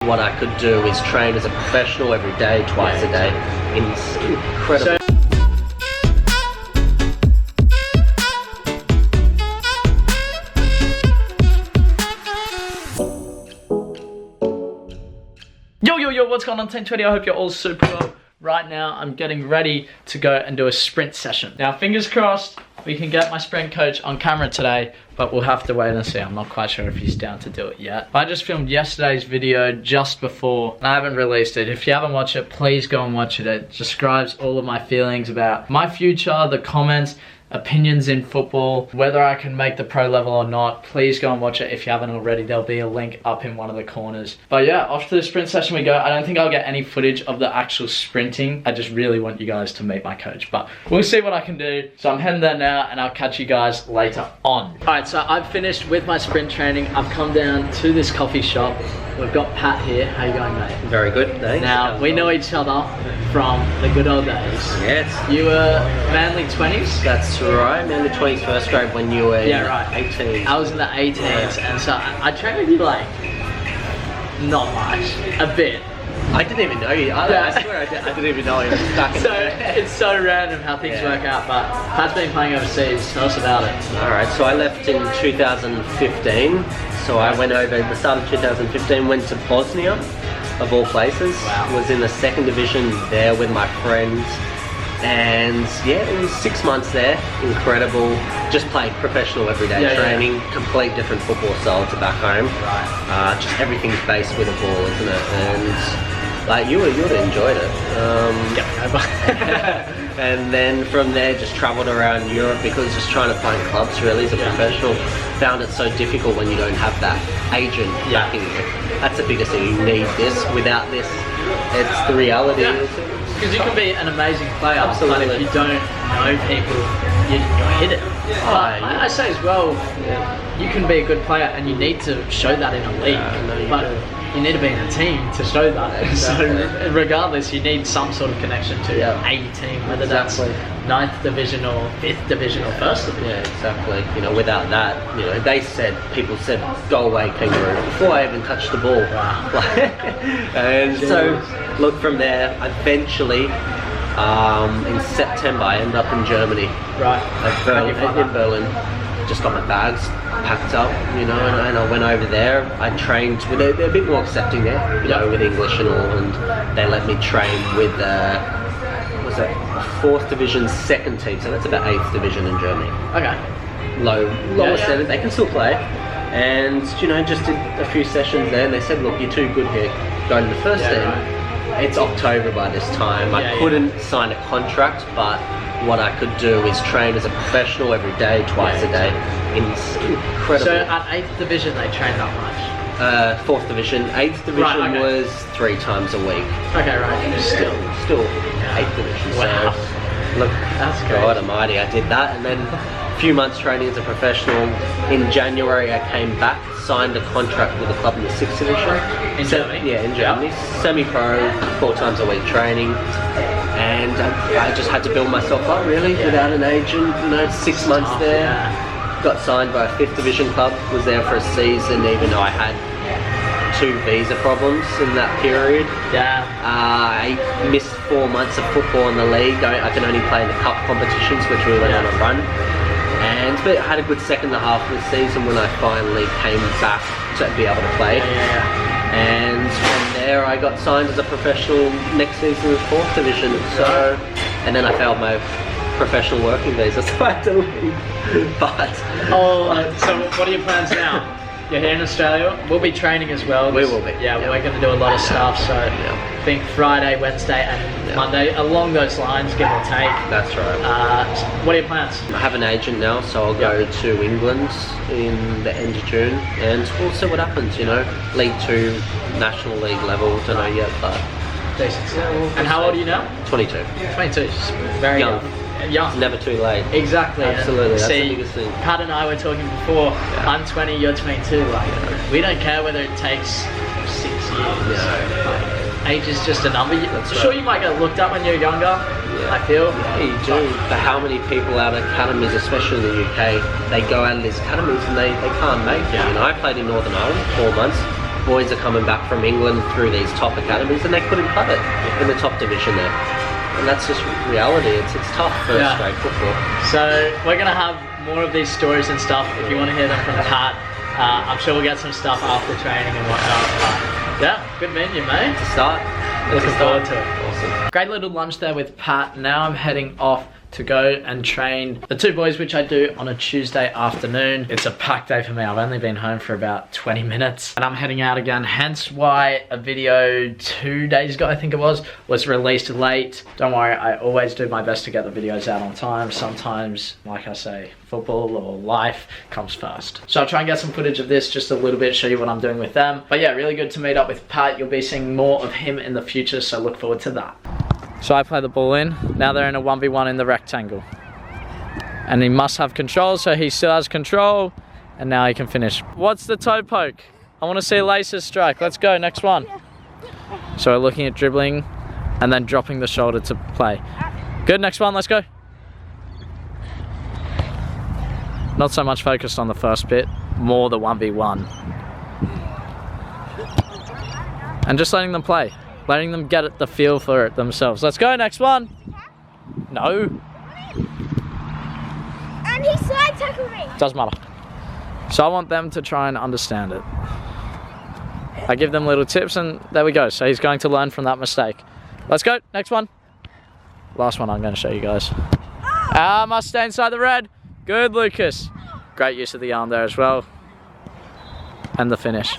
what I could do is train as a professional every day, twice a day. It's incredible. Yo, what's going on, 1020? I hope you're all super well. Right now, I'm getting ready to go and do a sprint session. Now, fingers crossed, we can get my sprint coach on camera today, but we'll have to wait and see. I'm not quite sure if he's down to do it yet. But I just filmed yesterday's video just before, and I haven't released it. If you haven't watched it, please go and watch it. It describes all of my feelings about my future, the comments, opinions in football, whether I can make the pro level or not. Please go and watch it if you haven't already. There'll be a link up in one of the corners. But yeah, off to the sprint session we go. I don't think I'll get any footage of the actual sprinting. I just really want you guys to meet my coach, but we'll see what I can do. So I'm heading there now, and I'll catch you guys later on. All right, so I've finished with my sprint training. I've come down to this coffee shop. We've got Pat here. How you going, mate? Very good, thanks. Now, we know each other from the good old days. Yes. You were Manly 20s? That's right, Manly 20s first grade when you were in 18s. I was in the 18s, and so I trained with you like, not much, a bit. I didn't even know you. I swear I didn't even know you. So it's so random how things work out, but Pat's been playing overseas. Tell us about it. Alright, so I left in 2015. So I went over at the start of 2015, went to Bosnia, of all places. Wow. Was in the second division there with my friends. And yeah, it was 6 months there. Incredible. Just playing professional everyday training. Complete different football style to back home. Right. Just everything's based with a ball, isn't it? And like you would have enjoyed it. And then from there, just travelled around Europe because just trying to find clubs really as a professional. Found it so difficult when you don't have that agent backing you. That's the biggest thing. You need this. Without this, it's the reality. Because you can be an amazing player, absolutely, but if you don't know people, you'll hit it. I say as well, you can be a good player and you need to show that in a league, but you need to be in a team to show that. Exactly. So regardless, you need some sort of connection to a team, whether that's 9th division or 5th division or 1st division. Yeah, exactly. You know, without that, you know, people said, go away, kangaroo, before I even touched the ball. Wow. And so, look, from there, eventually, in September, I ended up in Germany. Right. In Berlin. Just got my bags packed up, you know, and I went over there. I trained with, they're a bit more accepting there, you know, with English and all, and they let me train with, was that 4th division second team, so that's about 8th division in Germany. Okay. Lower 7th, they can still play. And, you know, just did a few sessions there, and they said, look, you're too good here, go to the first team. Right. It's October by this time. I couldn't sign a contract, but what I could do is train as a professional every day, twice a day. It's incredible. So at 8th division they train that much? 4th division. 8th division was 3 times a week. Okay, right. Still 8th division. Wow. So, look, that's great. God almighty, I did that, and then a few months training as a professional. In January I came back, signed a contract with a club in the 6th division. In Germany? Yeah, in Germany. Semi-pro, 4 times a week training. And I just had to build myself up really without an agent, you know, 6 months there. Got signed by a 5th division club, was there for a season even though I had 2 visa problems in that period. I missed 4 months of football in the league. I can only play in the cup competitions, which we went on a run. But I had a good second half of the season when I finally came back to be able to play. And from there I got signed as a professional next season in the 4th division. So, and then I failed my professional working visa, so I had to leave. But so what are your plans now? You're here in Australia. We'll be training as well. We will be. Yeah, we're going to do a lot of stuff. So I think Friday, Wednesday, and Monday along those lines, give or take. That's right. What are your plans? I have an agent now, so I'll go to England in the end of June, and we'll see what happens. You know, League 2, National League level. Don't know yet, but decent. And how old are you now? 22. 22. Very young. It's never too late. Exactly. Absolutely. That's See, the biggest thing. Pat and I were talking before. I'm 20, you're 22. Like, we don't care whether it takes 6 years. Age is just a number. Sure, you might get looked at when you're younger. I feel. Yeah, you do. But how many people out of academies, especially in the UK, they go out of these academies and they can't make it. You know, I played in Northern Ireland 4 months. boys are coming back from England through these top academies and they couldn't cut it in the top division there. And that's just reality. It's tough for Australian football. So we're going to have more of these stories and stuff if you want to hear them from Pat. I'm sure we'll get some stuff after training and whatnot. But yeah, good meeting you, mate. To start. Looking forward to it. Awesome. Great little lunch there with Pat. Now I'm heading off to go and train the two boys, which I do on a Tuesday afternoon. It's a packed day for me. I've only been home for about 20 minutes and I'm heading out again, hence why a video 2 days ago, I think it was released late. Don't worry, I always do my best to get the videos out on time. Sometimes, like I say, football or life comes first. So I'll try and get some footage of this just a little bit, show you what I'm doing with them. But yeah, really good to meet up with Pat. You'll be seeing more of him in the future, so look forward to that. So I play the ball in. Now they're in a 1v1 in the rectangle. And he must have control, so he still has control. And now he can finish. What's the toe poke? I want to see Laces strike. Let's go, next one. So we're looking at dribbling and then dropping the shoulder to play. Good, next one, let's go. Not so much focused on the first bit, more the 1v1. And just letting them play. Letting them get the feel for it themselves. Let's go, next one. No. And he slide tackled me. Doesn't matter. So I want them to try and understand it. I give them little tips and there we go. So he's going to learn from that mistake. Let's go, next one. Last one I'm going to show you guys. Must stay inside the red. Good, Lucas. Great use of the arm there as well. And the finish.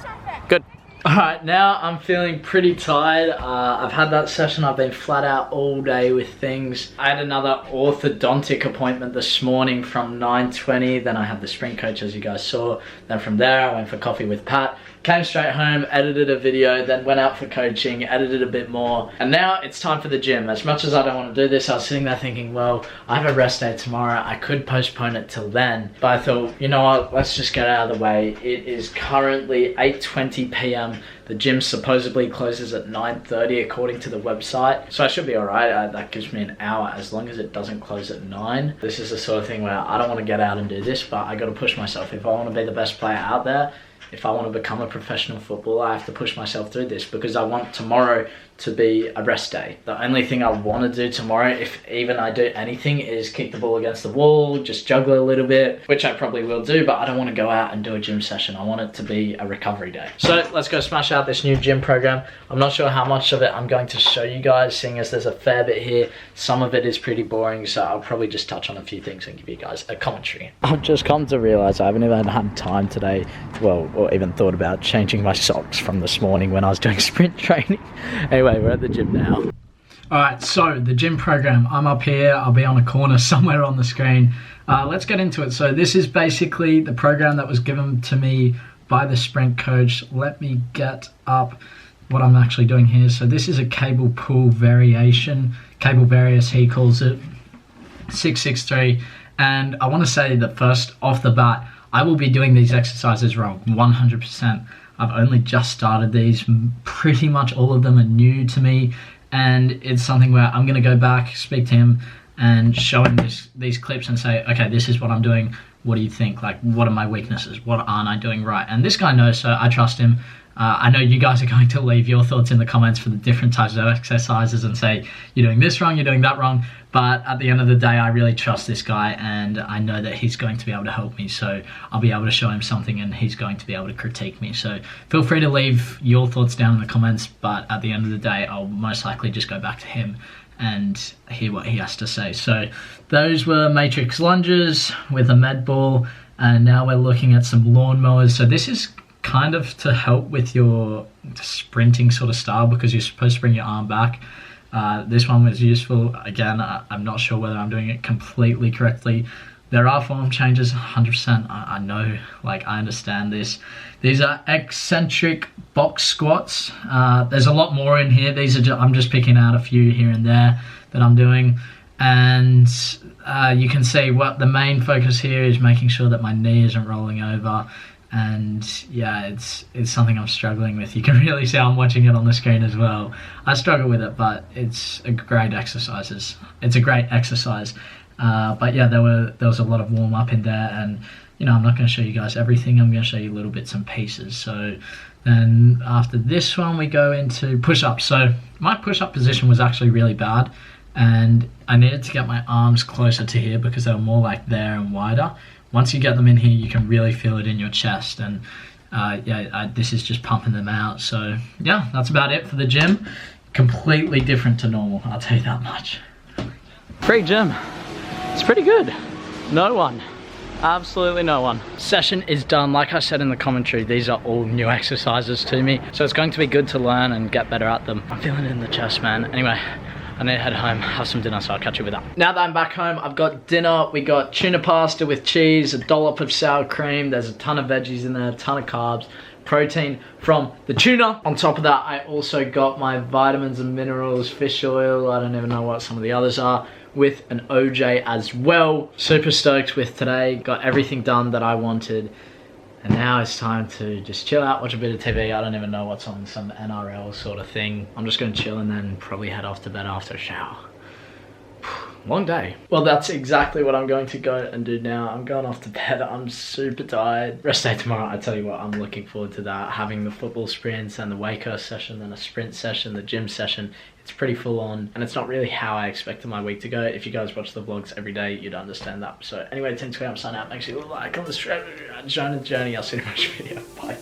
Good. Alright, now I'm feeling pretty tired. I've had that session. I've been flat out all day with things. I had another orthodontic appointment this morning from 9:20. Then I had the sprint coach, as you guys saw. Then from there I went for coffee with Pat. Came straight home, edited a video, then went out for coaching, edited a bit more. And now it's time for the gym. As much as I don't want to do this, I was sitting there thinking, well, I have a rest day tomorrow. I could postpone it till then. But I thought, you know what, let's just get out of the way. It is currently 8:20 p.m. The gym supposedly closes at 9:30 according to the website. So I should be alright. That gives me an hour as long as it doesn't close at 9. This is the sort of thing where I don't want to get out and do this, but I got to push myself. If I want to be the best player out there, if I want to become a professional footballer, I have to push myself through this because I want tomorrow to be a rest day. The only thing I want to do tomorrow, if even I do anything, is kick the ball against the wall, just juggle a little bit, which I probably will do, but I don't want to go out and do a gym session. I want it to be a recovery day. So let's go smash out this new gym program. I'm not sure how much of it I'm going to show you guys, seeing as there's a fair bit here. Some of it is pretty boring, so I'll probably just touch on a few things and give you guys a commentary. I've just come to realize I haven't even had time today, well, or even thought about changing my socks from this morning when I was doing sprint training. Anyway, we're at the gym now. Alright, so the gym program. I'm up here. I'll be on a corner somewhere on the screen. Let's get into it. So this is basically the program that was given to me by the sprint coach. Let me get up what I'm actually doing here. So this is a cable pull variation. Cable various, he calls it. 663. And I want to say that first off the bat, I will be doing these exercises wrong, 100%. I've only just started these. Pretty much all of them are new to me. And it's something where I'm going to go back, speak to him, and show him these clips and say, okay, this is what I'm doing. What do you think? Like, what are my weaknesses? What aren't I doing right? And this guy knows, so I trust him. I know you guys are going to leave your thoughts in the comments for the different types of exercises and say, you're doing this wrong, you're doing that wrong. But at the end of the day, I really trust this guy and I know that he's going to be able to help me. So I'll be able to show him something and he's going to be able to critique me. So feel free to leave your thoughts down in the comments. But at the end of the day, I'll most likely just go back to him and hear what he has to say. So those were matrix lunges with a med ball. And now we're looking at some lawnmowers. So this is kind of to help with your sprinting sort of style because you're supposed to bring your arm back. This one was useful. Again, I'm not sure whether I'm doing it completely correctly. There are form changes, 100%. I know, like, I understand this. These are eccentric box squats. There's a lot more in here. These are I'm just picking out a few here and there that I'm doing. And you can see what the main focus here is, making sure that my knee isn't rolling over. And yeah, it's something I'm struggling with. You can really see I'm watching it on the screen as well. I struggle with it, but it's a great exercise. It's a great exercise. But yeah, there was a lot of warm up in there, and you know, I'm not going to show you guys everything. I'm going to show you little bits and pieces. So Then after this one, we go into push-ups. So my push-up position was actually really bad, and I needed to get my arms closer to here because they were more like there and wider. Once you get them in here, you can really feel it in your chest, and this is just pumping them out. So yeah, that's about it for the gym. Completely different to normal, I'll tell you that much. Free gym. It's pretty good. No one. Absolutely no one. Session is done. Like I said in the commentary, these are all new exercises to me, so it's going to be good to learn and get better at them. I'm feeling it in the chest, man. Anyway, I need to head home, have some dinner, so I'll catch you with that. Now that I'm back home, I've got dinner. We got tuna pasta with cheese, a dollop of sour cream. There's a ton of veggies in there, a ton of carbs, protein from the tuna. On top of that, I also got my vitamins and minerals, fish oil, I don't even know what some of the others are, with an OJ as well. Super stoked with today. Got everything done that I wanted. And now it's time to just chill out, watch a bit of TV. I don't even know what's on, some NRL sort of thing. I'm just gonna chill and then probably head off to bed after a shower. Long day. Well, that's exactly what I'm going to go and do now. I'm going off to bed. I'm super tired. Rest day tomorrow, I tell you what, I'm looking forward to that. Having the football sprints and the Wakehurst session, then a sprint session, the gym session. It's pretty full on, and it's not really how I expected my week to go. If you guys watch the vlogs every day, you'd understand that. So anyway, 10:20, I'm signing out. Make sure you like on the join the journey. I'll see you in the next video. Bye.